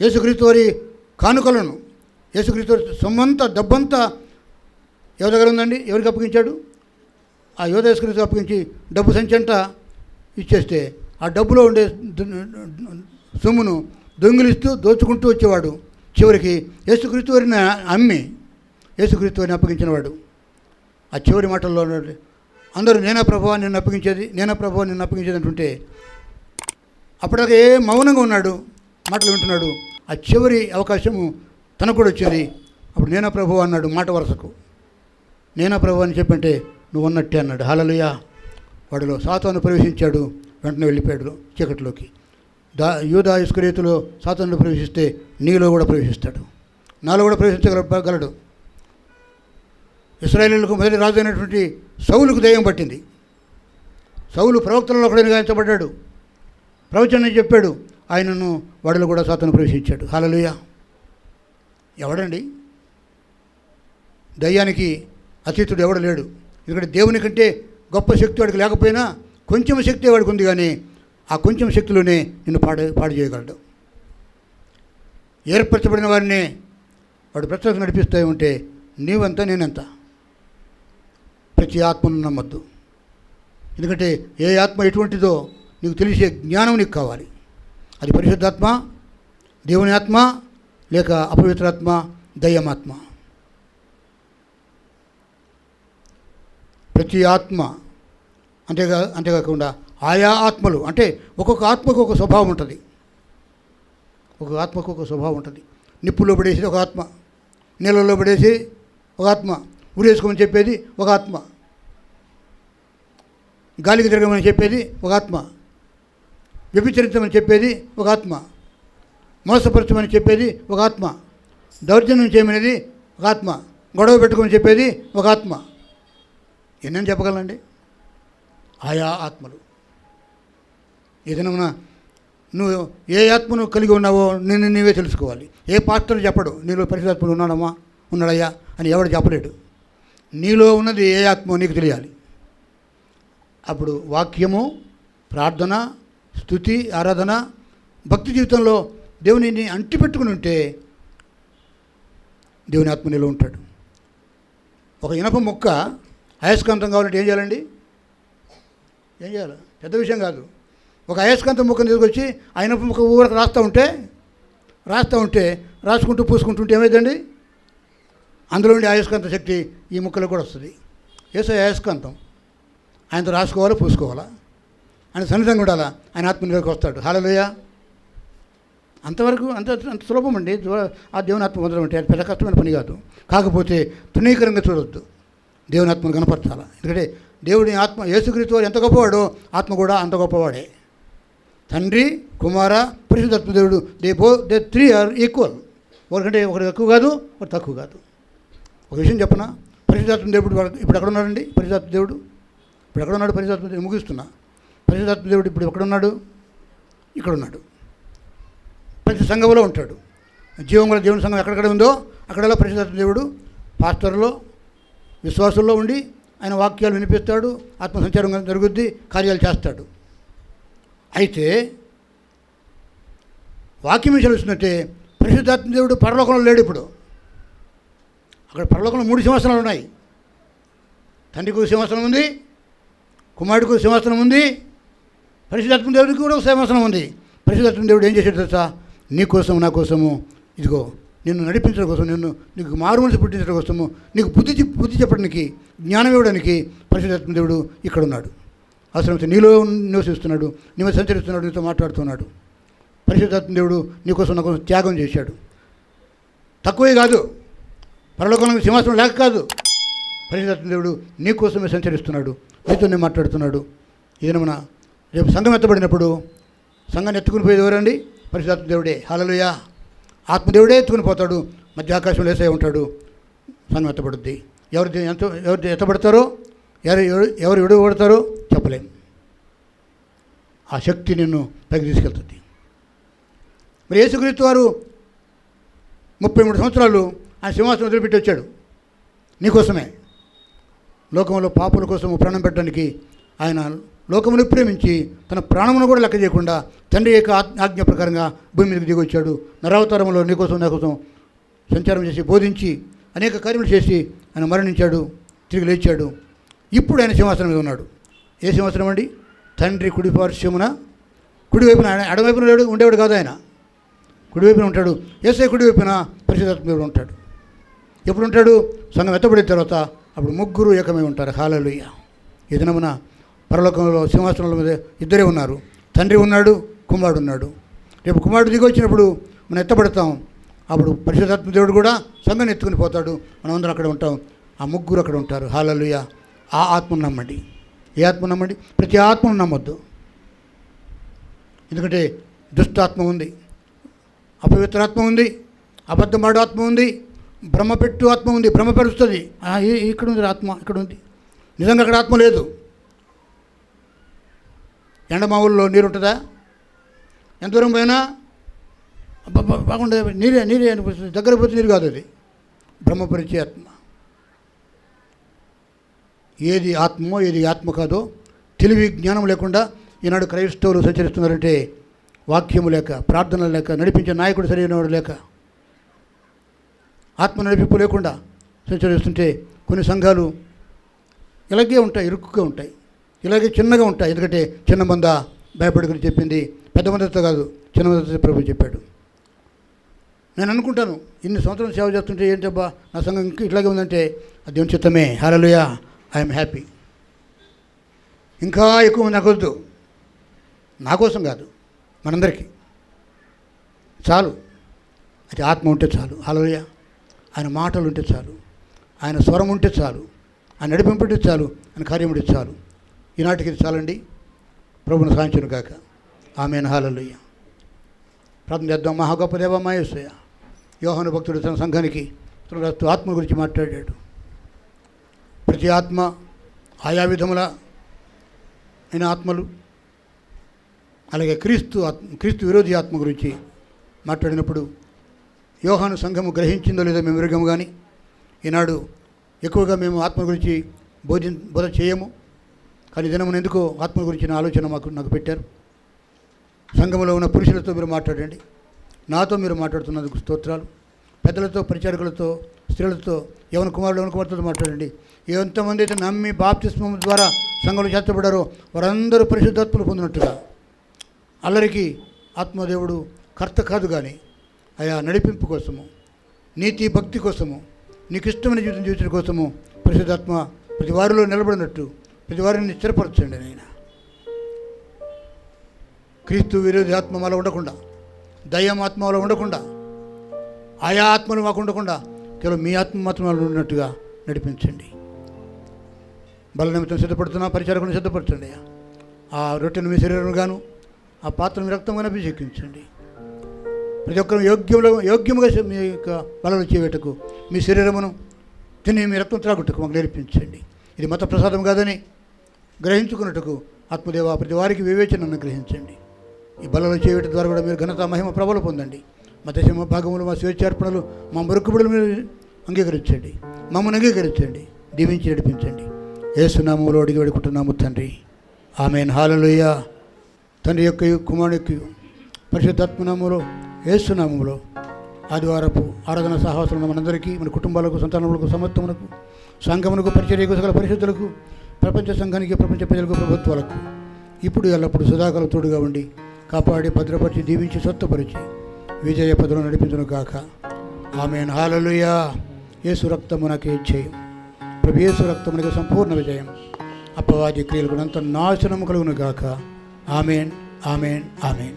యేసుక్రీస్తు వారి కానుకలను, యేసుక్రీస్తు వారి సొమ్మంతా డబ్బంతా ఎవరి దగ్గర ఉందండి? ఎవరికి అప్పగించాడు? ఆ యోధ యేసుక్రీస్తు అప్పగించి డబ్బు సంచంతా ఇచ్చేస్తే ఆ డబ్బులో ఉండే సొమ్మును దొంగిలిస్తూ దోచుకుంటూ వచ్చేవాడు. చివరికి యేసుక్రీస్తు వారిని అమ్మి యేసుక్రీస్తు వారిని అప్పగించినవాడు. ఆ చివరి మాటల్లో అందరూ నేనా ప్రభువా నిన్ను అప్పగించేది, నేనా ప్రభువా నిన్ను అప్పగించేది అంటుంటే అప్పటిదాకా మౌనంగా ఉన్నాడు, మాటలు వింటున్నాడు. ఆ చివరి అవకాశము తనకు కూడా వచ్చింది. అప్పుడు నేనా ప్రభువా అన్నాడు. మాట వరుసకు నేనా ప్రభువా అని చెప్పంటే నువ్వు అన్నట్టే అన్నాడు. హల్లెలూయా. వాడిలో సాతాను ప్రవేశించాడు, వెంటనే వెళ్ళిపోయాడు చీకటిలోకి. యూదా ఇస్కరియోతులో సాతానులో ప్రవేశిస్తే నీలో కూడా ప్రవేశిస్తాడు, నాలో కూడా ప్రవేశించగలడు. ఇశ్రాయేలీయులకు మొదటి రాజు అయినటువంటి సౌలుకు దయ్యం పట్టింది. సౌలు ప్రవక్తలలో ఒకడైన గాయించబడ్డాడు, ప్రవచనం చెప్పాడు. ఆయనను వాడిలో కూడా సాతాను ప్రవేశించాడు. హల్లెలూయా. ఎవడండి? దయ్యానికి అతీతుడు ఎవడు లేడు. ఎందుకంటే దేవుని కంటే గొప్ప శక్తి వాడికి లేకపోయినా కొంచెం శక్తి వాడికి ఉంది, కానీ ఆ కొంచెం శక్తిలోనే నిన్ను పాడు చేయగలడు. ఏర్పరచబడిన వారిని వాడు ప్రత్యేక నడిపిస్తూ ఉంటే నీవెంత నేనెంత. ప్రతి ఆత్మను నమ్మద్దు. ఎందుకంటే ఏ ఆత్మ ఎటువంటిదో నీకు తెలిసే జ్ఞానం నీకు కావాలి. అది పరిశుద్ధాత్మ, దేవుని ఆత్మ, లేక అపవిత్రాత్మ, దయ్యమాత్మ. ప్రతి ఆత్మ అంతేకాకుండా ఆయా ఆత్మలు, అంటే ఒక్కొక్క ఆత్మకు ఒక స్వభావం ఉంటుంది. ఒక ఆత్మకు ఒక స్వభావం ఉంటుంది. నిప్పుల్లో పడేసి ఒక ఆత్మ, నీళ్ళల్లో పడేసి ఒక ఆత్మ, ఉరేసుకోమని చెప్పేది ఒక ఆత్మ, గాలికి తిరగమని చెప్పేది ఒక ఆత్మ, వ్యభిచరించమని చెప్పేది ఒక ఆత్మ, మోసపరచమని చెప్పేది ఒక ఆత్మ, దౌర్జన్యం చేయమనేది ఒక ఆత్మ, గొడవ పెట్టుకోమని చెప్పేది ఒక ఆత్మ. ఎన్నని చెప్పగలండి? ఆయా ఆత్మలు. ఏదైనా నువ్వు ఏ ఆత్మను కలిగి ఉన్నావో నిన్ను నీవే తెలుసుకోవాలి. ఏ పాస్టర్ చెప్పడు నీలో పరిశుద్ధాత్ముడు ఉన్నాడయ్యా అని ఎవడు చెప్పలేడు. నీలో ఉన్నది ఏ ఆత్మో నీకు తెలియాలి. అప్పుడు వాక్యము, ప్రార్థన, స్తుతి, ఆరాధన, భక్తి జీవితంలో దేవునిని అంటిపెట్టుకుని ఉంటే దేవుని ఆత్మ నీలో ఉంటాడు. ఒక ఇనప ముక్క అయస్కాంతం కావాలంటే ఏం చేయాలండి? ఏం చేయాలి? పెద్ద విషయం కాదు. ఒక అయస్కాంతం ముక్కను తీసుకొచ్చి ఆ ఇనప ముక్క ఊరకు రాస్తూ ఉంటే రాసుకుంటూ పూసుకుంటుంటే ఏమైందండి? అందులో ఉండే అయస్కాంత శక్తి ఈ ముక్కలకు కూడా వస్తుంది. యేసయ్య అయస్కాంతం, ఆయనతో రాసుకోవాలా, పూసుకోవాలా, ఆయన సన్నిధంగా ఉండాలా, ఆయన ఆత్మలోకి వస్తాడు. హల్లెలూయా. అంతవరకు అంత సులభం అండి ఆ దేవుని ఆత్మ పొందడం అంటే. అది పెద్ద కష్టమైన పని కాదు. కాకపోతే తృణీకరంగా చూడొద్దు, దేవుని ఆత్మను కనపరచాలా. ఎందుకంటే దేవుని ఆత్మ, యేసుక్రీస్తు వారు ఎంత గొప్పవాడో ఆత్మ కూడా అంత గొప్పవాడే. తండ్రి, కుమార, పరిశుద్ధాత్మ దేవుడు, దే త్రీ ఆర్ ఈక్వల్. ఒకరికంటే ఒకటి ఎక్కువ కాదు, ఒకటి తక్కువ కాదు. ఒక విషయం చెప్పనా? పరిశుద్ధాత్మ దేవుడు ఇప్పుడు ఎక్కడ ఉన్నాడండి? పరిశుద్ధాత్మ దేవుడు ఇప్పుడు ఎక్కడ ఉన్నాడు? పరిశుద్ధాత్మ దేవుడు ముగిస్తున్నా. పరిశుద్ధాత్మ దేవుడు ఇప్పుడు ఎక్కడున్నాడు? ఇక్కడ ఉన్నాడు. ప్రతి సంఘంలో ఉంటాడు. జీవం గల దేవుని సంఘం ఎక్కడెక్కడ ఉందో అక్కడలో పరిశుద్ధాత్మ దేవుడు పాస్టర్లో, విశ్వాసుల్లో ఉండి ఆయన వాక్యాలు వినిపిస్తాడు, ఆత్మ సంచారం జరుగుద్ది, కార్యాలు చేస్తాడు. అయితే వాక్యం చూసినట్టే పరిశుద్ధాత్మ దేవుడు పరలోకంలో లేడు. ఇప్పుడు అక్కడ పరలోకంలో 3 సింహాసనాలు ఉన్నాయి. తండ్రికి ఒక సింహాసనం ఉంది, కుమారుడికి ఒక సింహాసనం ఉంది, పరిశుద్ధాత్మ దేవుడికి కూడా ఒక సింహాసనం ఉంది. పరిశుద్ధాత్మ దేవుడు ఏం చేశాడు తెలుసా? నీ కోసం, నా కోసము, ఇదిగో నిన్ను నడిపించడం కోసం, నీకు మారు మనసు పుట్టించడం కోసము, నీకు బుద్ధి చెప్పడానికి, జ్ఞానం ఇవ్వడానికి పరిశుద్ధాత్మ దేవుడు ఇక్కడ ఉన్నాడు. అవసరమైతే నీలో నివసిస్తున్నాడు, నీవు సంచరిస్తున్నాడు, నీతో మాట్లాడుతున్నాడు. పరిశుద్ధాత్మ దేవుడు నీకోసం, నా కోసం త్యాగం చేశాడు. తక్కువే కాదు, పరలోకంలో సింహాసనం లేక కాదు. పరిశుద్ధాత్మ దేవుడు నీకోసమే సంచరిస్తున్నాడు, నీతోనే మాట్లాడుతున్నాడు. ఏదైనా రేపు సంఘం ఎత్తబడినప్పుడు సంఘాన్ని ఎత్తుకుని పోయేది ఎవరండి? పరిశుద్ధాత్మ దేవుడే. హల్లెలూయా. ఆత్మదేవుడే ఎత్తుకుని పోతాడు. మధ్య ఆకాశంలో వేసే ఉంటాడు. సంఘం ఎత్తబడుద్ది. ఎవరు ఎత్తబడతారో, ఎవరు విడవబడతారో చెప్పలేం. ఆ శక్తి నిన్ను పైకి తీసుకెళ్తుంది. మరి యేసుక్రీస్తు వారు 33 సంవత్సరాలు ఆయన సింహాసనం వదిలిపెట్టి వచ్చాడు నీకోసమే. లోకంలో పాపుల కోసం ప్రాణం పెట్టడానికి ఆయన లోకమును ప్రేమించి తన ప్రాణమును కూడా లెక్క చేయకుండా తండ్రి యొక్క ఆజ్ఞ ప్రకారంగా భూమి మీదకి దిగి వచ్చాడు. నరావతారంలో నీకోసం నాకోసం సంచారం చేసి బోధించి అనేక కార్యములు చేసి ఆయన మరణించాడు, తిరిగి లేచాడు. ఇప్పుడు ఆయన సింహాసనం మీద ఉన్నాడు. ఏ సింహాసనం అండి? తండ్రి కుడిపార్శ్వమున, కుడివైపున. ఆయన ఎడమవైపున ఉండేవాడు కాదు, ఆయన కుడివైపున ఉంటాడు. యేసయ్య కుడివైపున పరిశుద్ధాత్మ దేవుడు ఉంటాడు. ఎప్పుడు ఉంటాడు? సంఘం ఎత్తబడిన తర్వాత అప్పుడు ముగ్గురు ఏకమై ఉంటారు. హల్లెలూయా. ఈ దినమున పరలోకంలో సింహాసనంలో మీద ఇద్దరే ఉన్నారు. తండ్రి ఉన్నాడు, కుమారుడు ఉన్నాడు. రేపు కుమారుడు దిగి వచ్చినప్పుడు మనం ఎత్తబడతాం. అప్పుడు పరిశుద్ధాత్మ దేవుడు కూడా సంఘాన్ని ఎత్తుకుని పోతాడు. మనం అందరం అక్కడ ఉంటాం. ఆ ముగ్గురు అక్కడ ఉంటారు. హల్లెలూయా. ఆ ఆత్మను నమ్మండి. ఏ ఆత్మను నమ్మండి? ప్రతి ఆత్మను నమ్మొద్దు. ఎందుకంటే దుష్టాత్మ ఉంది, అపవిత్రాత్మ ఉంది, అబద్ధమాడు ఆత్మ ఉంది, భ్రమపెట్టు ఆత్మ ఉంది. భ్రమపరుస్తుంది. ఇక్కడ ఉంది ఆత్మ, ఇక్కడ ఉంది. నిజంగా అక్కడ ఆత్మ లేదు. ఎండమావుల్లో నీరు ఉంటుందా? ఎంత దూరం పోయినా బాగుండదు, నీరే అనిపిస్తుంది. దగ్గర పోతే నీరు కాదు, అది భ్రమపరిచే ఆత్మ. ఏది ఆత్మో ఏది ఆత్మ కాదో తెలివి జ్ఞానం లేకుండా ఈనాడు క్రైస్తవులు సంచరిస్తున్నారంటే వాక్యము లేక, ప్రార్థన లేక, నడిపించే నాయకుడు సరైనవాడు లేక, ఆత్మ నడిపింపు లేకుండా సంచరిస్తుంటే కొన్ని సంఘాలు ఇలాగే ఉంటాయి, ఇరుక్కుగా ఉంటాయి, ఇలాగే చిన్నగా ఉంటాయి. ఎందుకంటే చిన్న మంద భయపడుకుని చెప్పింది, పెద్ద మందతో కాదు, చిన్న మందతో ప్రభు చెప్పాడు. నేను అనుకుంటాను, ఇన్ని సంవత్సరాలు సేవ చేస్తుంటే ఏంటబ్బా నా సంఘం ఇంకా ఇట్లాగే ఉందంటే అది దేవుని చిత్తమే. హల్లెలూయా. I'm happy. ఇంకా ఎక్కువ మంది నాకొద్దు, నా కోసం కాదు, మనందరికీ చాలు. అది ఆత్మ ఉంటే చాలు. హల్లెలూయా. ఆయన మాటలు ఉంటే చాలు, ఆయన స్వరం ఉంటే చాలు, ఆయన నడిపింపు ఉంటే చాలు, ఆయన కార్యం ఉంటే చాలు. ఈనాటికి ఇది చాలండి. ప్రభువును సాధించును కాక. ఆమేన్. హల్లెలూయా. ప్రార్థన చేద్దాం. మహా గొప్ప దేవ మా యేసయ్య, యోహాను భక్తుడు తన సంఘానికి ఆత్మ గురించి మాట్లాడాడు. ప్రతి ఆత్మ ఆయా విధముల అయిన ఆత్మలు, అలాగే క్రీస్తు విరోధి ఆత్మ గురించి మాట్లాడినప్పుడు యోహాను సంఘము గ్రహించిందో లేదో మేము ఎరుగము. కానీ ఈనాడు ఎక్కువగా మేము ఆత్మ గురించి బోధ చేయము. కానీ దినమున ఎందుకో ఆత్మ గురించిన ఆలోచన నాకు పెట్టారు. సంఘంలో ఉన్న పురుషులతో మీరు మాట్లాడండి, నాతో మీరు మాట్లాడుతున్నందుకు స్తోత్రాలు. పెద్దలతో, పరిచారకులతో, స్త్రీలతో, యవన కుమారులతో మాట్లాడండి. ఎంతమంది అయితే నమ్మి బాప్తిస్మం ద్వారా సంఘంలో చేర్చబడారో వారందరూ పరిశుద్ధాత్మలు పొందినట్టుగా. అల్లరికి ఆత్మదేవుడు కర్త కాదు, కానీ ఆయా నడిపింపు కోసము, నీతి భక్తి కోసము, నీకు ఇష్టమైన జీవితం జీవించడం కోసము పరిశుద్ధాత్మ ప్రతి వారిలో నిలబడినట్టు ప్రతి వారిని స్థిరపరచండి. నాయన, క్రీస్తు విరోధి ఆత్మ మాలో ఉండకుండా, దయ్యం ఆత్మ మాలో ఉండకుండా, ఆయా ఆత్మలు మాకు ఉండకుండా కేవలం మీ ఆత్మ మాత్రం ఉన్నట్టుగా నడిపించండి. బల నిమిత్తం సిద్ధపడుతున్నా పరిచారకుని సిద్ధపరచండి. ఆ రొట్టెను మీ శరీరం గాను, ఆ పాత్రను మీ రక్తంగానే అభిషేకించండి. ప్రతి ఒక్కరు యోగ్యముగా మీ యొక్క బలను చేయటకు, మీ శరీరమును తిని మీ రక్తం త్రాగుటకు మాకు నేర్పించండి. ఇది మత ప్రసాదం కాదని గ్రహించుకున్నట్టుకు ఆత్మదేవ ప్రతి వారికి వివేచనను గ్రహించండి. ఈ బలలో చేయటం ద్వారా కూడా మీరు ఘనత, మహిమ, ప్రభలు పొందండి. మా దశమ భాగములు, మా స్వేచ్ఛార్పణలు, మా మొరుకుబడులు మీరు అంగీకరించండి, మమ్మల్ని అంగీకరించండి, దీవించి నడిపించండి. యేసునామములో అడిగి వేడుకుంటున్నాము తండ్రి. ఆమేన్. హల్లెలూయా. తండ్రి యొక్క కుమారుని యొక్క పరిశుద్ధాత్మనామములో, యేసునామములో ఆదివారపు ఆరాధన సహవాసంలో మనందరికీ, మన కుటుంబాలకు, సంతానములకు, సమత్వములకు, సంఘమునకు, పరిచర్యకు, సకల పరిశుద్ధులకు, ప్రపంచ సంఘానికి, ప్రపంచ ప్రజలకు, ప్రభుత్వాలకు ఇప్పుడు ఎల్లప్పుడు సదాకాలం తోడుగా ఉండి కాపాడి భద్రపరిచి దీవించి స్వస్థపరిచి విజయ పదవులు నడిపించును గాక. ఆమేన్. హల్లెలూయా. యేసు రక్తమునకే జయం. ప్రభు యేసు రక్తమునకు సంపూర్ణ విజయం. అపవాది క్రియలకు అంత నాశనము కలుగును గాక. ఆమేన్. ఆమేన్. ఆమేన్.